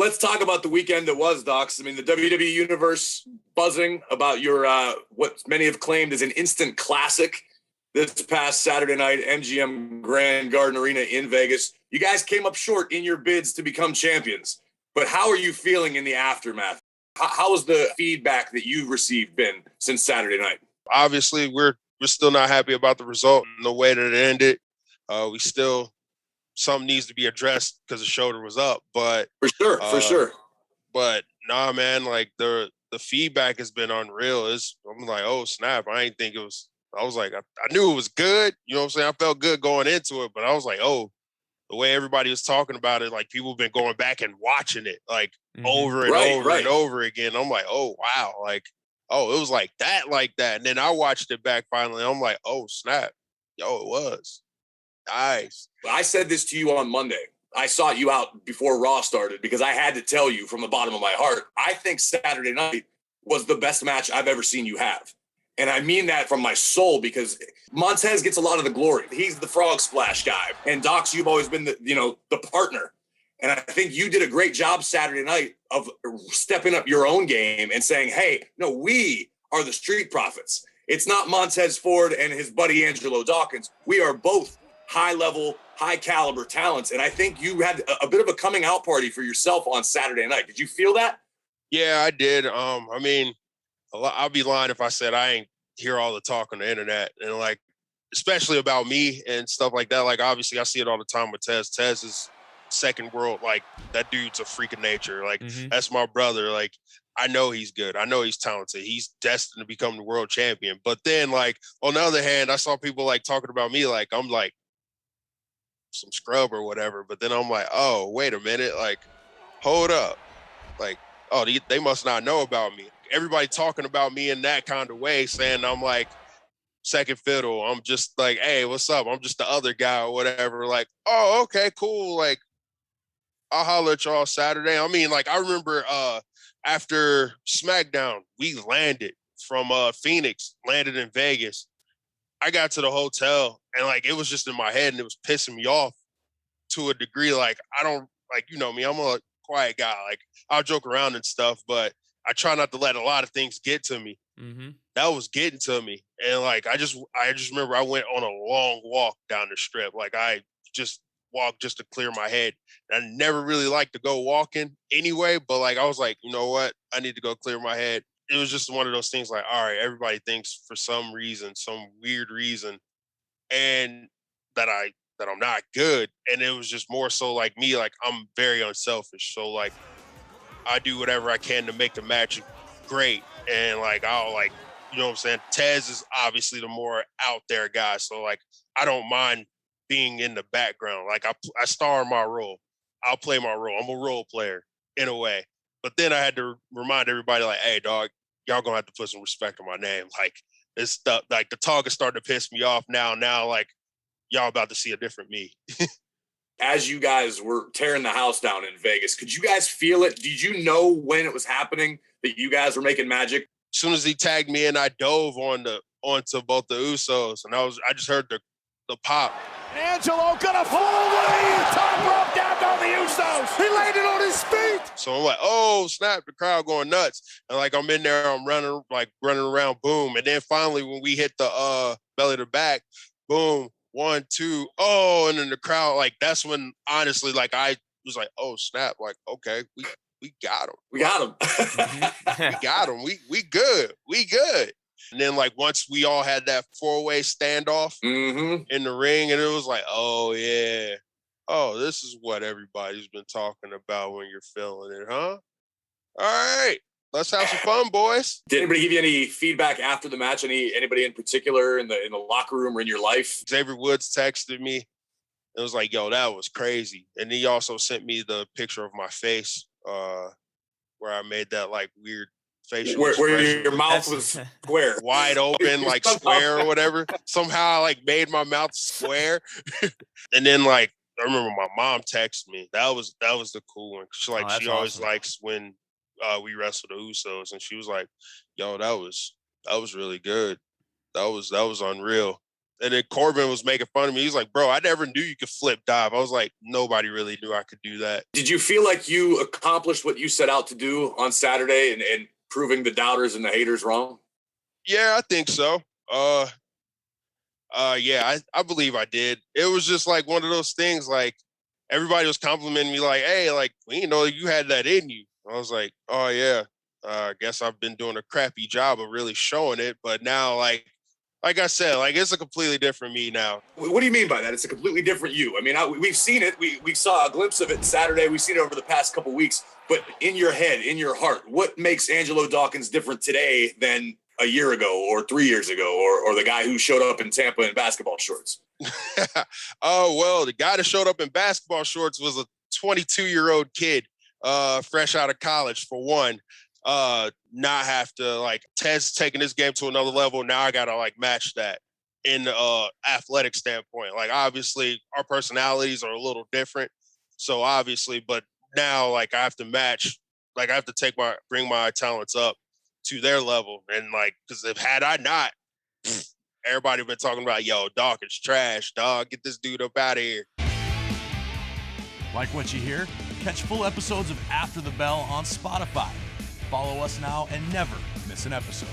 let's talk about the weekend that was, Docs. I mean, the WWE Universe buzzing about your what many have claimed is an instant classic this past Saturday night, MGM Grand Garden Arena in Vegas. You guys came up short in your bids to become champions, but how are you feeling in the aftermath? How has the feedback that you've received been since Saturday night? Obviously, we're still not happy about the result and the way that it ended. We still, something needs to be addressed because the shoulder was up, but for sure. But nah, man, like the feedback has been unreal. I'm like, oh snap! I didn't think it was. I was like, I knew it was good. You know what I'm saying? I felt good going into it, but I was like, oh, the way everybody was talking about it, like people have been going back and watching it like over and over and over again. I'm like, oh wow, like, oh, it was like that. And then I watched it back finally. I'm like, oh snap, yo, it was nice. I said this to you on Monday. I sought you out before Raw started because I had to tell you from the bottom of my heart, I think Saturday night was the best match I've ever seen you have. And I mean that from my soul because Montez gets a lot of the glory. He's the frog splash guy. And Docs, you've always been the partner. And I think you did a great job Saturday night of stepping up your own game and saying, hey, no, we are the Street Profits. It's not Montez Ford and his buddy Angelo Dawkins. We are both high-level, high-caliber talents. And I think you had a bit of a coming out party for yourself on Saturday night. Did you feel that? Yeah, I did. I mean, I'll be lying if I said I ain't hear all the talk on the internet and like, especially about me and stuff like that. Like, obviously I see it all the time with Tez. Tez is second world. Like, that dude's a freak of nature. Like, that's my brother. Like, I know he's good. I know he's talented. He's destined to become the world champion. But then, like, on the other hand, I saw people like talking about me like I'm like some scrub or whatever. But then I'm like, oh, wait a minute. Like, hold up. Like, oh, they must not know about me. Everybody talking about me in that kind of way, saying I'm like second fiddle. I'm just like, hey, what's up? I'm just the other guy or whatever. Like, oh, okay, cool. Like, I'll holler at y'all Saturday. I mean, like, I remember after SmackDown, we landed from Phoenix, landed in Vegas. I got to the hotel and like, it was just in my head and it was pissing me off to a degree. Like, I don't, like, you know me, I'm a quiet guy. Like, I'll joke around and stuff, but I try not to let a lot of things get to me. That was getting to me. And like, I just remember I went on a long walk down the strip. Like, I just walked just to clear my head. And I never really liked to go walking anyway, but like, I was like, you know what? I need to go clear my head. It was just one of those things like, all right, everybody thinks for some reason, some weird reason, and that I'm not good. And it was just more so like me, like, I'm very unselfish. So like, I do whatever I can to make the match great. And like, I'll like, you know what I'm saying? Tez is obviously the more out there guy. So like, I don't mind being in the background. Like, I star in my role. I'll play my role. I'm a role player in a way. But then I had to remind everybody like, hey dog, y'all gonna have to put some respect on my name. Like, this stuff, like the talk is starting to piss me off now, like y'all about to see a different me. As you guys were tearing the house down in Vegas, could you guys feel it? Did you know when it was happening that you guys were making magic? As soon as he tagged me in, I dove onto both the Usos, and I just heard the pop. Angelo gonna fall away, top rope down on the Usos. He landed on his feet. So I'm like, oh snap! The crowd going nuts, and like I'm in there, I'm running around, boom, and then finally when we hit the belly to back, boom. 1, 2, oh, and then the crowd, like, that's when, honestly, like, I was like, oh, snap, like, okay, we got him. We got him. We got him. We good. We good. And then, like, once we all had that 4-way standoff in the ring, and it was like, oh, yeah. Oh, this is what everybody's been talking about when you're feeling it, huh? All right. Let's have some fun, boys. Did anybody give you any feedback after the match? Anybody in particular in the locker room or in your life? Xavier Woods texted me. It was like, yo, that was crazy. And he also sent me the picture of my face where I made that like weird facial where your mouth was square. Wide open, like square or whatever. Somehow I like made my mouth square. And then like, I remember my mom texted me. That was the cool one. She always likes when we wrestled the Usos, and she was like, yo, that was really good. That was unreal. And then Corbin was making fun of me. He's like, bro, I never knew you could flip dive. I was like, nobody really knew I could do that. Did you feel like you accomplished what you set out to do on Saturday and proving the doubters and the haters wrong? Yeah, I think so. Yeah, I believe I did. It was just like one of those things, like everybody was complimenting me like, hey, like, we didn't know you had that in you. I was like, oh yeah, I guess I've been doing a crappy job of really showing it. But now, like I said, like it's a completely different me now. What do you mean by that? It's a completely different you. I mean, we've seen it. We saw a glimpse of it Saturday. We've seen it over the past couple of weeks. But in your head, in your heart, what makes Angelo Dawkins different today than a year ago or 3 years ago or the guy who showed up in Tampa in basketball shorts? Oh, well, the guy that showed up in basketball shorts was a 22-year-old kid, fresh out of college, for one. Not have to, like, Ted's taking this game to another level. Now I got to, like, match that in the athletic standpoint. Like, obviously, our personalities are a little different. So, obviously, but now, like, I have to match, like, I have to bring my talents up to their level. And, like, because had I not, everybody been talking about, yo, Dawkins trash, dog. Get this dude up out of here. Like what you hear? Catch full episodes of After the Bell on Spotify. Follow us now and never miss an episode.